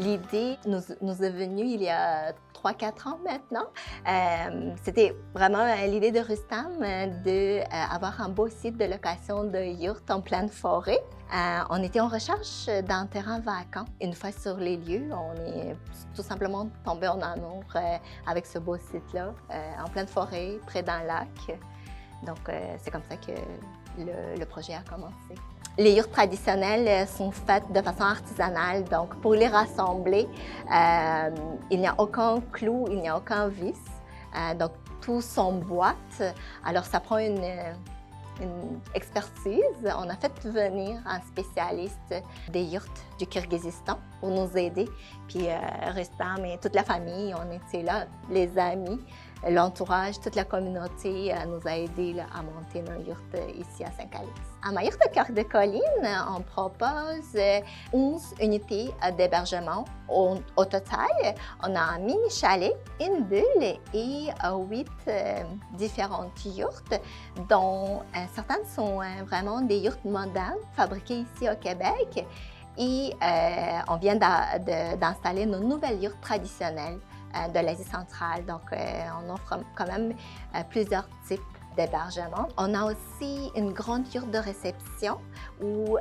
L'idée nous est venue il y a 3-4 ans maintenant. C'était vraiment l'idée de Rustam d'avoir un beau site de location de yurts en pleine forêt. On était en recherche d'un terrain vacant. Une fois sur les lieux, on est tout simplement tombé en amour avec ce beau site-là, en pleine forêt, près d'un lac. Donc, c'est comme ça que le projet a commencé. Les yurts traditionnels sont faits de façon artisanale, donc pour les rassembler, il n'y a aucun clou, il n'y a aucun vis, donc tout s'emboîte. Alors ça prend une expertise. On a fait venir un spécialiste des yurts du Kirghizistan pour nous aider. Puis Rustam et toute la famille, on était là, les amis, l'entourage, toute la communauté nous a aidés là, à monter nos yurts ici à Saint-Calix. À ma yurte Cœur de Colline, on propose 11 unités d'hébergement. Au total, on a un mini chalet, une bulle et 8 différentes yurts, dont certaines sont vraiment des yurts modernes fabriqués ici au Québec. Et on vient d'installer nos nouvelles yurts traditionnelles de l'Asie centrale. Donc, on offre quand même plusieurs types d'hébergement. On a aussi une grande yurte de réception où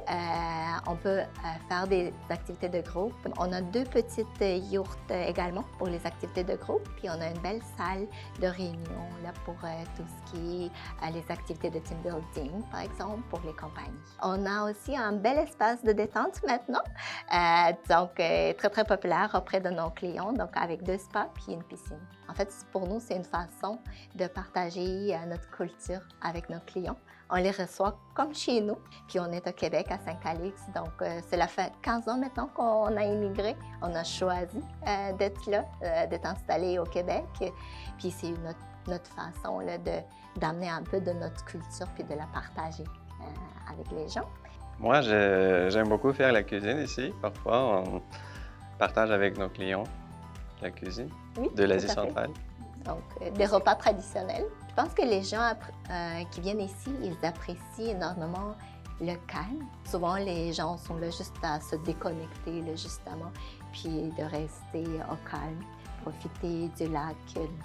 on peut faire des activités de groupe. On a 2 petites yurtes également pour les activités de groupe. Puis on a une belle salle de réunion là, pour tout ce qui est les activités de team building, par exemple, pour les compagnies. On a aussi un bel espace de détente maintenant, donc très, très populaire auprès de nos clients, donc avec 2 spas puis une piscine. En fait, pour nous, c'est une façon de partager notre culture avec nos clients. On les reçoit comme chez nous, puis on est au Québec, à Saint-Calix, donc cela fait 15 ans maintenant qu'on a immigré. On a choisi d'être là, d'être installé au Québec, puis c'est notre façon là, d'amener un peu de notre culture puis de la partager avec les gens. Moi, j'aime beaucoup faire la cuisine ici. Parfois, on partage avec nos clients la cuisine de l'Asie centrale. Donc, des repas traditionnels. Je pense que les gens qui viennent ici, ils apprécient énormément le calme. Souvent, les gens sont là juste à se déconnecter, là, justement, puis de rester au calme, profiter du lac,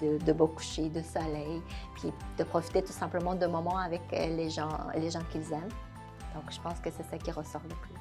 de beaux couchers de soleil, puis de profiter tout simplement de moments avec les gens qu'ils aiment. Donc, je pense que c'est ça qui ressort le plus.